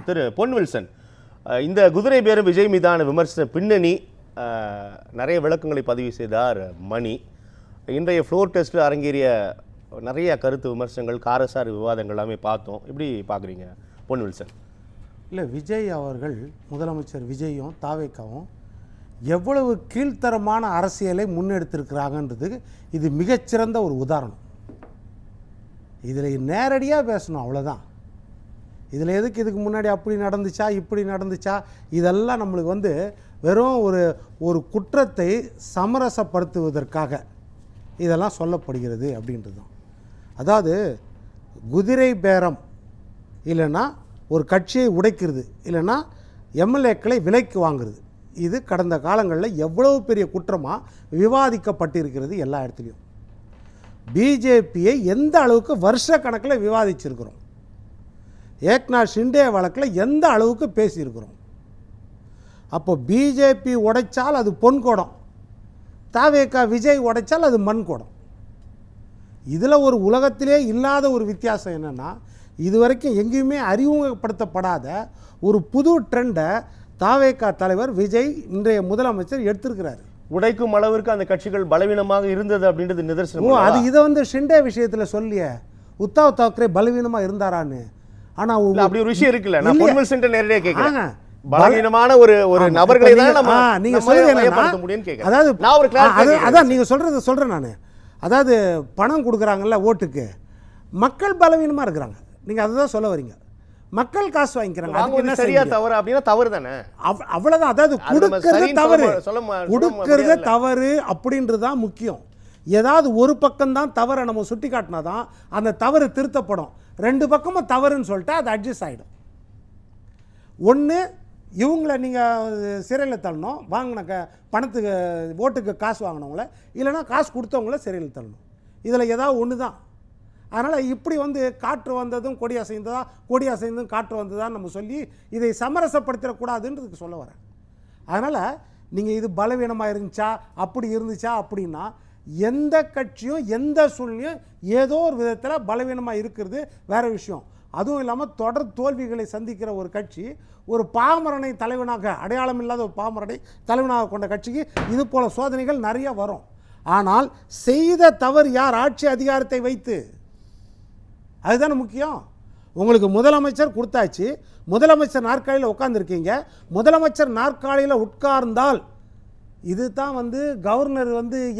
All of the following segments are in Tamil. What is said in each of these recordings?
திரு பொன் வில்சன், இந்த குதிரை பேரம் விஜய் மீதான விமர்சன பின்னணி நிறைய விளக்கங்களை பதிவு செய்தார் மணி. இன்றைய ஃப்ளோர் டெஸ்ட்டில் அரங்கேறிய நிறைய கருத்து விமர்சனங்கள், காரசார் விவாதங்கள் எல்லாமே பார்த்தோம். எப்படி பார்க்குறீங்க பொன் வில்சன்? இல்லை, விஜய் அவர்கள், முதலமைச்சர் விஜயும் தாவேக்காவும் எவ்வளவு கீழ்த்தரமான அரசியலை முன்னெடுத்திருக்கிறாங்கன்றதுக்கு இது மிகச்சிறந்த ஒரு உதாரணம். இதில் நேரடியாக பேசணும், அவ்வளோதான். இதில் எதுக்கு இதுக்கு முன்னாடி அப்படி நடந்துச்சா இப்படி நடந்துச்சா, இதெல்லாம் நம்மளுக்கு வெறும் ஒரு குற்றத்தை சமரசப்படுத்துவதற்காக இதெல்லாம் சொல்லப்படுகிறது அப்படின்றது தான். அதாவது குதிரை பேரம் இல்லைன்னா ஒரு கட்சியை உடைக்கிறது, இல்லைன்னா எம்எல்ஏக்களை விலைக்கு வாங்குறது, இது கடந்த காலங்களில் எவ்வளவு பெரிய குற்றமாக விவாதிக்கப்பட்டிருக்கிறது எல்லா இடத்துலையும். பிஜேபியை எந்த அளவுக்கு வருஷ கணக்கில் விவாதிச்சிருக்கிறோம், ஏக்நாத் ஷிண்டே வழக்கில் எந்த அளவுக்கு பேசியிருக்கிறோம். அப்போ பிஜேபி உடைச்சால் அது பொன்கோடம், தாவேகா விஜய் உடைச்சால் அது மண் கோடம். இதில் ஒரு உலகத்திலே இல்லாத ஒரு வித்தியாசம் என்னென்னா, இதுவரைக்கும் எங்கேயுமே அறிமுகப்படுத்தப்படாத ஒரு புது ட்ரெண்டை தாவேகா தலைவர் விஜய், இன்றைய முதலமைச்சர் எடுத்திருக்கிறார். உடைக்கும் அளவிற்கு அந்த கட்சிகள் பலவீனமாக இருந்தது அப்படின்றது நிதர்சனம். அது இதை ஷிண்டே விஷயத்தில் சொல்லிய உத்தவ் தாக்கரே பலவீனமாக இருந்தாரான்னு. ஆனால் அப்படி ஒரு விஷயம் இருக்குல்ல, நான் பொன் வில்சன் நேரடியாக கேட்குறேன். பலவீனமான ஒரு நபர்களை தான் நம்ம நீங்க சொல்றது முடியும்னு கேட்குறேன். அதாவது நான் ஒரு அதான் நீங்க சொல்றேன் நான். அதாவது பணம் கொடுக்குறாங்கல்ல ஓட்டுக்கு, மக்கள் பலவீனமாக இருக்கிறாங்க. நீங்கள் அதை தான் சொல்ல வரீங்க. மக்கள் காசு வாங்கிக்கிறாங்க, அதுக்கு என்ன சரியா தவறு அப்படின்னா தவறு தானே, அவ்வளோதான். அதாவது கொடுக்கறது தவறு, கொடுக்கறது தவறு அப்படின்றது தான் முக்கியம். ஏதாவது ஒரு பக்கம்தான் தவறை நம்ம சுட்டி காட்டினா தான் அந்த தவறு திருத்தப்படும். ரெண்டு பக்கமும் தவறுன்னு சொல்லிட்டு அது அட்ஜஸ்ட் ஆகிடும். ஒன்று இவங்களை நீங்கள் சிறையில் தள்ளணும், வாங்கின பணத்துக்கு ஓட்டுக்கு காசு வாங்கினவங்கள, இல்லைனா காசு கொடுத்தவங்கள சிறையில் தள்ளணும். இதில் ஏதாவது ஒன்று தான். அதனால் இப்படி காற்று வந்ததும் கொடி அசைந்ததா, கொடி அசைந்ததும் காற்று வந்ததான்னு நம்ம சொல்லி இதை சமரசப்படுத்திடக்கூடாதுன்றதுக்கு சொல்ல வரேன். அதனால் நீங்கள் இது பலவீனமாக இருந்துச்சா அப்படி இருந்துச்சா அப்படின்னா, எந்த கட்சியும் எந்த சூழ்நிலையும் ஏதோ ஒரு விதத்தில் பலவீனமாக இருக்கிறது வேறு விஷயம். அதுவும் இல்லாமல் தொடர் தோல்விகளை சந்திக்கிற ஒரு கட்சி, ஒரு பாமரனை தலைவனாக, அடையாளம் இல்லாத ஒரு பாமரனை தலைவனாக கொண்ட கட்சிக்கு இது போல சோதனைகள் நிறைய வரும். ஆனால் செய்த தவறு யார்? ஆட்சி அதிகாரத்தை வைத்து. அதுதானே முக்கியம். உங்களுக்கு முதலமைச்சர் கொடுத்தாச்சு, முதலமைச்சர் நாற்காலியில் உட்கார்ந்துருக்கீங்க. முதலமைச்சர் நாற்காலியில் உட்கார்ந்தால் இது தான் கவர்னர்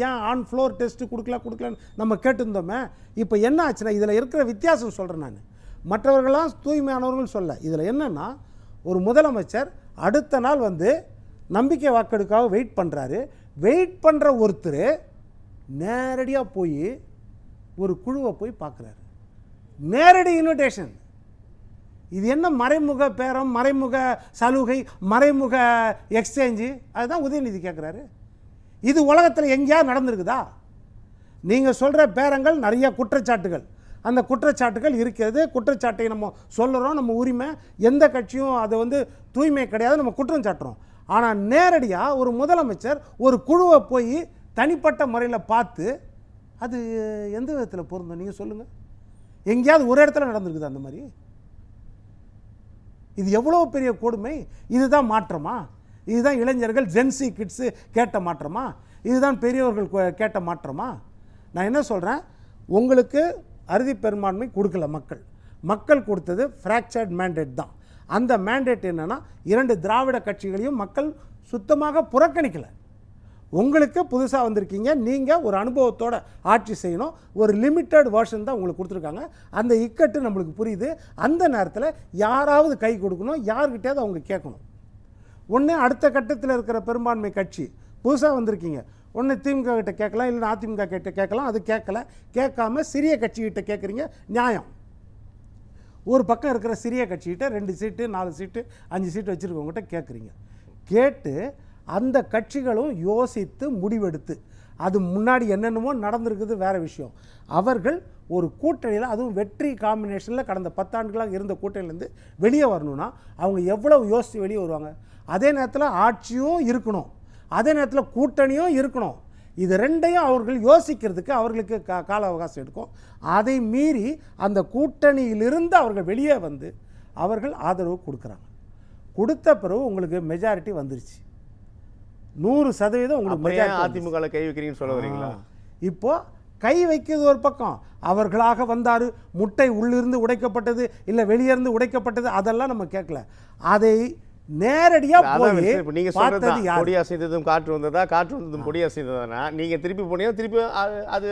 ஏன் ஆன் ஃப்ளோர் டெஸ்ட்டு கொடுக்கலன்னு நம்ம கேட்டிருந்தோமே. இப்போ என்ன ஆச்சுன்னா, இதில் இருக்கிற வித்தியாசம் சொல்கிறேன் நான். மற்றவர்களாம் தூய்மையானவர்கள் சொல்ல, இதில் என்னென்னா, ஒரு முதலமைச்சர் அடுத்த நாள் நம்பிக்கை வாக்கெடுக்காக வெயிட் பண்ணுறாரு. வெயிட் பண்ணுற ஒருத்தர் நேரடியாக போய் ஒரு குழுவை போய் பார்க்குறாரு. நேரடி இன்விடேஷன். இது என்ன மறைமுக பேரம், மறைமுக சலுகை, மறைமுக எக்ஸ்சேஞ்சு? அதுதான் உதயநிதி கேட்குறாரு. இது உலகத்தில் எங்கேயாவது நடந்திருக்குதா? நீங்கள் சொல்கிற பேரங்கள் நிறைய குற்றச்சாட்டுகள், அந்த குற்றச்சாட்டுகள் இருக்கிறது. குற்றச்சாட்டை நம்ம சொல்லுறோம், நம்ம உரிமை. எந்த கட்சியும் அது தூய்மை கிடையாது, நம்ம குற்றம் சாட்டுறோம். ஆனால் நேரடியாக ஒரு முதலமைச்சர் ஒரு குழுவை போய் தனிப்பட்ட முறையில் பார்த்து, அது எந்த விதத்தில் பொருந்தும் நீங்கள் சொல்லுங்கள்? எங்கேயாவது ஒரு இடத்துல நடந்திருக்குது அந்த மாதிரி? இது எவ்வளோ பெரிய கொடுமை. இதுதான் மாற்றமா? இதுதான் இளைஞர்கள் ஜென்சி கிட்ஸு கேட்ட மாற்றமா? இதுதான் பெரியவர்கள் கேட்ட மாற்றமா? நான் என்ன சொல்கிறேன், உங்களுக்கு அறுதி பெரும்பான்மை கொடுக்கல மக்கள் கொடுத்தது ஃப்ராக்சர்ட் மேண்டேட் தான். அந்த மேண்டேட் என்னென்னா, 2 திராவிட கட்சிகளையும் மக்கள் சுத்தமாக புறக்கணிக்கலை. உங்களுக்கு புதுசாக வந்திருக்கீங்க, நீங்கள் ஒரு அனுபவத்தோடு ஆட்சி செய்யணும், ஒரு லிமிட்டட் வெர்ஷன் தான் உங்களுக்கு கொடுத்துருக்காங்க. அந்த இக்கட்டு நம்மளுக்கு புரியுது. அந்த நேரத்தில் யாராவது கை கொடுக்கணும், யார்கிட்டையாவது அவங்க கேட்கணும். ஒன்று அடுத்த கட்டத்தில் இருக்கிற பெரும்பான்மை கட்சி புதுசாக வந்திருக்கீங்க, ஒன்று திமுக கிட்ட கேட்கலாம், இல்லைன்னா அதிமுக கிட்ட கேட்கலாம். அது கேட்காம சிறிய கட்சிகிட்ட கேட்குறீங்க, நியாயம். ஒரு பக்கம் இருக்கிற சிறிய கட்சிகிட்ட 2 சீட்டு 4 சீட்டு 5 சீட்டு வச்சுருக்கவங்ககிட்ட கேட்குறீங்க. கேட்டு அந்த கட்சிகளும் யோசித்து முடிவெடுத்து, அது முன்னாடி என்னென்னமோ நடந்திருக்குது வேறு விஷயம். அவர்கள் ஒரு கூட்டணியில், அதுவும் வெற்றி காம்பினேஷனில் கடந்த 10 ஆண்டுகளாக இருந்த கூட்டணியிலேருந்து வெளியே வரணும்னா அவங்க எவ்வளவு யோசித்து வெளியே வருவாங்க? அதே நேரத்தில் ஆட்சியும் இருக்கணும், அதே நேரத்தில் கூட்டணியும் இருக்கணும். இது ரெண்டையும் அவர்கள் யோசிக்கிறதுக்கு அவர்களுக்கு கால அவகாசம் எடுக்கும். அதை மீறி அந்த கூட்டணியிலிருந்து அவர்கள் வெளியே அவர்கள் ஆதரவு கொடுக்குறாங்க. கொடுத்த பிறகு உங்களுக்கு மெஜாரிட்டி வந்துருச்சு, 100% உங்களுக்கு மெஜாரிட்டி. அதிமுக கை வைக்கிறீங்கன்னு சொல்ல வரீங்களா? இப்போ கை வைக்கிறது ஒரு பக்கம், அவர்களாக வந்தார், முட்டை உள்ளிருந்து உடைக்கப்பட்டது இல்லை வெளியிருந்து உடைக்கப்பட்டது, அதெல்லாம் நம்ம கேட்கல. அதை நேரடியா போய் நீங்க சொல்றது கொடி அசைந்ததும் காற்று வந்ததா, காற்று வந்ததும் கொடி அசைந்ததானா? நீங்க திருப்பி போனீங்கன்னா திருப்பி அது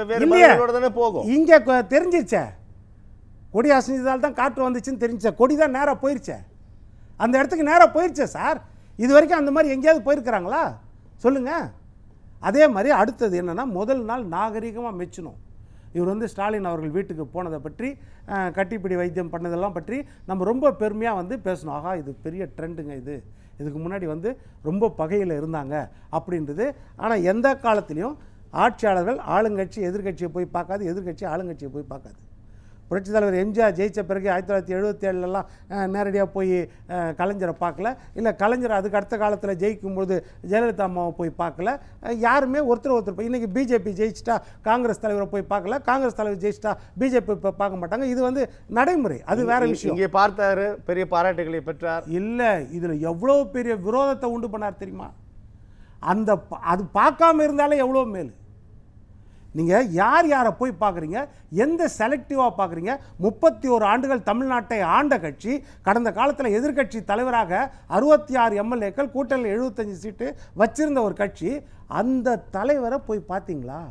வேற மாதிரியோட தானே போகும். இங்க தெரிஞ்சிருச்சே, கொடி அசைஞ்சதால் தான் காற்று வந்துச்சுன்னு தெரிஞ்ச, கொடி தான் நேராக போயிருச்சே, அந்த இடத்துக்கு நேராக போயிருச்சே சார். இது வரைக்கும் அந்த மாதிரி எங்கேயாவது போயிருக்கிறாங்களா சொல்லுங்க? அதே மாதிரி அடுத்தது என்னன்னா, முதல் நாள் நாகரிகமாக மெச்சணும். இவர் ஸ்டாலின் அவர்கள் வீட்டுக்கு போனதை பற்றி, கட்டிப்பிடி வைத்தியம் பண்ணதெல்லாம் பற்றி நம்ம ரொம்ப பெருமையாக பேசணும். ஆகா, இது பெரிய ட்ரெண்டுங்க, இதுக்கு முன்னாடி ரொம்ப பகையில் இருந்தாங்க அப்படின்றது. ஆனால் எந்த காலத்திலையும் ஆட்சியாளர்கள் ஆளுங்கட்சி எதிர்கட்சியை போய் பார்க்காது, எதிர்கட்சி ஆளுங்கட்சியை போய் பார்க்காது. புரட்சித் தலைவர் எம்ஜிஆர் ஜெயித்த பிறகு 1977 நேரடியாக போய் கலைஞரை பார்க்கல, இல்லை கலைஞர் அதுக்கு அடுத்த காலத்தில் ஜெயிக்கும்போது ஜெயலலிதா அம்மாவை போய் பார்க்கல. யாருமே ஒருத்தர் இன்றைக்கி பிஜேபி ஜெயிச்சிட்டா காங்கிரஸ் தலைவரை போய் பார்க்கல, காங்கிரஸ் தலைவர் ஜெயிச்சிட்டா பிஜேபி இப்போ பார்க்க மாட்டாங்க. இது நடைமுறை, அது வேற விஷயம். இங்கே பார்த்தாரு, பெரிய பாராட்டுகளை பெற்றார். இல்லை, இதில் எவ்வளோ பெரிய விரோதத்தை உண்டு பண்ணார் தெரியுமா? அது பார்க்காம இருந்தாலே எவ்வளோ மேல். நீங்கள் யாரை போய் பார்க்குறீங்க, எந்த செலக்டிவாக பார்க்குறீங்க? 31 ஆண்டுகள் தமிழ்நாட்டை ஆண்ட கட்சி, கடந்த காலத்தில் எதிர்கட்சி தலைவராக 66 எம்எல்ஏக்கள், கூட்டணியில் 75 சீட்டு வச்சிருந்த ஒரு கட்சி, அந்த தலைவரை போய் பார்த்தீங்களா?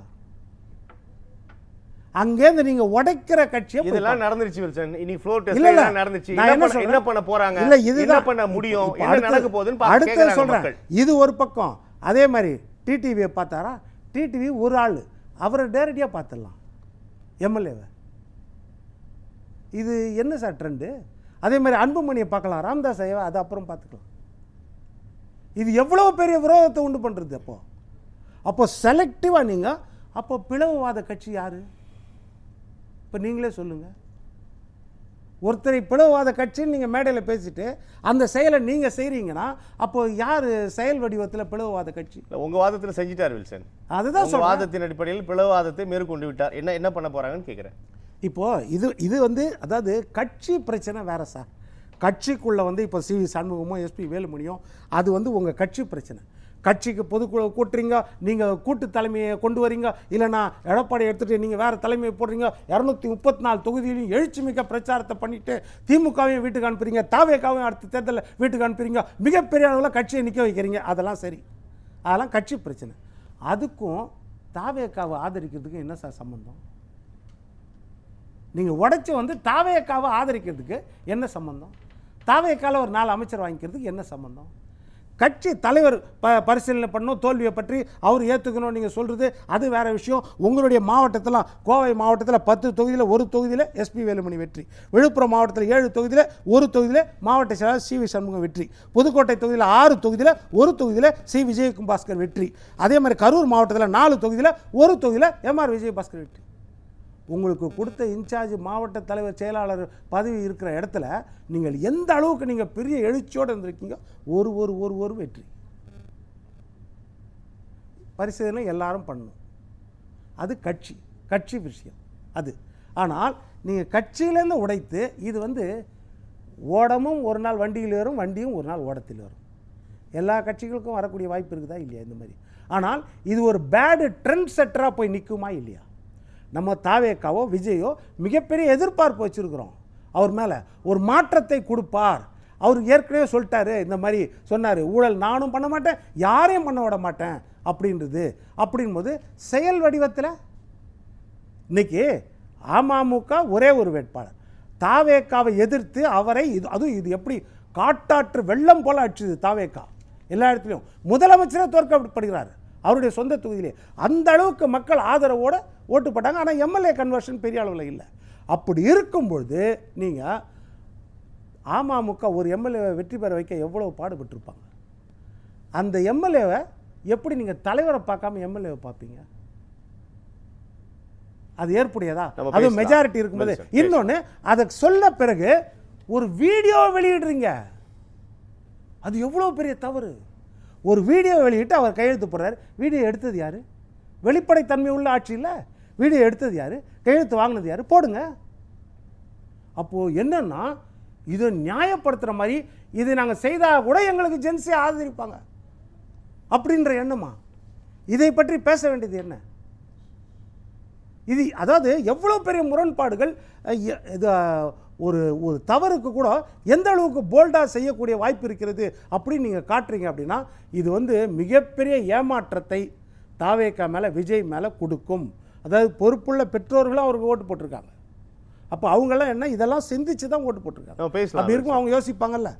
அங்கேருந்து நீங்க உடைக்கிற கட்சியை இதெல்லாம் நடந்துருச்சு வில்சன். இனி ஃப்ளோர் டெஸ்ட் எல்லாம் நடந்துச்சு. என்ன பண்ண போறாங்க, இல்ல இது என்ன பண்ண முடியும், என்ன நடக்க போகுதுன்னு அடுத்து சொல்றேன். இது ஒரு பக்கம். அதே மாதிரி டிடிவியை பார்த்தாரா? டிடிவி ஒரு ஆள், அவரை நேரடியாக பார்த்துடலாம் எம்எல்ஏவை. இது என்ன சார் ட்ரெண்டு? அதே மாதிரி அன்புமணியை பார்க்கலாம், ராமதாஸ் ஐயா அதை அப்புறம் பார்த்துக்கலாம். இது எவ்வளோ பெரிய விரோதத்தை உண்டு பண்ணுறது. அப்போ செலக்டிவாக நீங்கள், அப்போ பிளவுவாத கட்சி யார்? இப்போ நீங்களே சொல்லுங்கள். ஒருத்தரை பிளவுவாத கட்சின்னு நீங்கள் மேடையில் பேசிட்டு அந்த செயலை நீங்கள் செய்கிறீங்கன்னா, அப்போ யார் செயல் வடிவத்தில் பிளவுவாத கட்சி? உங்கள் வாதத்தில் செஞ்சிட்டார் வில்சன். அதுதான் சொல்ல, வாதத்தின் அடிப்படையில் பிளவுவாதத்தை மேற்கொண்டு விட்டார். என்ன பண்ண போகிறாங்கன்னு கேட்குறேன். இப்போது இது அதாவது கட்சி பிரச்சனை வேறு சார். கட்சிக்குள்ளே இப்போ சி வி சண்முகமோ எஸ்பி வேலுமணியும் அது உங்கள் கட்சி பிரச்சனை. கட்சிக்கு பொதுக்குழு கூட்டுறீங்க, நீங்கள் கூட்டு தலைமையை கொண்டு வரீங்க, இல்லைனா எடப்பாடி எடுத்துகிட்டு நீங்கள் வேறு தலைமையை போடுறீங்க, 234 தொகுதியிலையும் எழுச்சி மிக்க பிரச்சாரத்தை பண்ணிவிட்டு திமுகவையும் வீட்டுக்கு அனுப்புறீங்க, தாவேக்காவையும் அடுத்த தேர்தலில் வீட்டுக்கு அனுப்புறீங்க, மிகப்பெரிய அளவில் கட்சியை நிற்க வைக்கிறீங்க. அதெல்லாம் சரி, அதெல்லாம் கட்சி பிரச்சனை. அதுக்கும் தாவேக்காவை ஆதரிக்கிறதுக்கு என்ன சார் சம்பந்தம்? நீங்கள் உடைச்சி தாவேக்காவை ஆதரிக்கிறதுக்கு என்ன சம்பந்தம்? தாவேக்காவில் ஒரு 4 அமைச்சர் வாங்கிக்கிறதுக்கு என்ன சம்பந்தம்? கட்சி தலைவர் பரிசீலனை பண்ணணும், தோல்வியை பற்றி அவர் ஏற்றுக்கணும் நீங்கள் சொல்கிறது அது வேறு விஷயம். உங்களுடைய மாவட்டத்தில், கோவை மாவட்டத்தில் 10 தொகுதியில் 1 தொகுதியில் எஸ்பி வேலுமணி வெற்றி, விழுப்புரம் மாவட்டத்தில் 7 தொகுதியில் 1 தொகுதியில் மாவட்ட செயலாளர் சி வி சண்முகம் வெற்றி, புதுக்கோட்டை தொகுதியில் 6 தொகுதியில் 1 தொகுதியில் சி விஜயபாஸ்கர் வெற்றி, அதே மாதிரி கரூர் மாவட்டத்தில் 4 தொகுதியில் 1 தொகுதியில் எம்ஆர் விஜயபாஸ்கர் வெற்றி. உங்களுக்கு கொடுத்த இன்சார்ஜ் மாவட்ட தலைவர் செயலாளர் பதவி இருக்கிற இடத்துல நீங்கள் எந்த அளவுக்கு நீங்கள் பெரிய எழுச்சியோடு இருந்திருக்கீங்க, ஒரு வெற்றி. பரிசீலனை எல்லாரும் பண்ணணும், அது கட்சி விஷயம் அது. ஆனால் நீங்கள் கட்சியிலேருந்து உடைத்து இது ஓடமும் ஒரு நாள் வண்டியில் வரும், வண்டியும் ஒரு நாள் ஓடத்தில் வரும். எல்லா கட்சிகளுக்கும் வரக்கூடிய வாய்ப்பு இருக்குதா இல்லையா இந்த மாதிரி? ஆனால் இது ஒரு பேடு ட்ரெண்ட் செட்டராக போய் நிற்குமா இல்லையா? நம்ம தாவேக்காவோ விஜயோ மிகப்பெரிய எதிர்பார்ப்பு வச்சுருக்கிறோம் அவர் மேலே, ஒரு மாற்றத்தை கொடுப்பார். அவர் ஏற்கனவே சொல்லிட்டாரு, இந்த மாதிரி சொன்னார், ஊழல் நானும் பண்ண மாட்டேன், யாரையும் பண்ண விட மாட்டேன் அப்படின்போது செயல் வடிவத்தில் இன்னைக்கு அமமுக ஒரே ஒரு வேட்பாளர், தாவேக்காவை எதிர்த்து அவரை இது எப்படி காட்டாற்று வெள்ளம் போல அடிச்சுது தாவேக்கா. எல்லா இடத்துலையும் முதலமைச்சரே தோற்கப்படுகிறார் அவருடைய சொந்த தொகுதியிலே. அந்த அளவுக்கு மக்கள் ஆதரவோடு ஓட்டு போட்டாங்க. ஆனால் எம்எல்ஏ கன்வர்ஷன் பெரிய அளவில் இல்லை. அப்படி இருக்கும்பொழுது நீங்கள் அமமுக ஒரு எம்எல்ஏவை வெற்றி பெற வைக்க எவ்வளோ பாடுபட்டிருப்பாங்க. அந்த எம்எல்ஏவை எப்படி நீங்கள் தலைவரை பார்க்காம எம்எல்ஏவை பார்ப்பீங்க? அது ஏற்புடையதா? அது மெஜாரிட்டி இருக்கும்போது. இன்னொன்று, அதை சொல்ல பிறகு ஒரு வீடியோ வெளியிடுறீங்க, அது எவ்வளோ பெரிய தவறு. ஒரு வீடியோ வெளியிட்டு அவர் கையெழுத்து போடுறாரு. வீடியோ எடுத்தது யார்? வெளிப்படைத்தன்மை உள்ள ஆட்சி இல்லை. வீடியோ எடுத்தது யார்? கையெழுத்து வாங்கினது யார்? போடுங்க. அப்போது என்னன்னா, இது நியாயப்படுத்துகிற மாதிரி இது நாங்கள் செய்தால் கூட எங்களுக்கு ஜென்ஸே ஆதரிப்பாங்க அப்படின்ற எண்ணமா? இதை பற்றி பேச வேண்டியது என்ன? இது அதாவது எவ்வளோ பெரிய முரண்பாடுகள். இது ஒரு ஒரு தவறுக்கு கூட எந்த அளவுக்கு போல்டாக செய்யக்கூடிய வாய்ப்பு இருக்கிறது அப்படின்னு நீங்கள் காட்டுறீங்க அப்படின்னா இது வந்து மிகப்பெரிய ஏமாற்றத்தை தாவேகா மேலே, விஜய் மேலே கொடுக்கும். அதாவது பொறுப்புள்ள பெற்றோர்களும் அவருக்கு ஓட்டு போட்டிருக்காங்க. அப்போ அவங்கெல்லாம் என்ன இதெல்லாம் சிந்திச்சு தான் ஓட்டு போட்டிருக்காங்க. அப்படி இருக்கும் அவங்க யோசிப்பாங்கல்ல.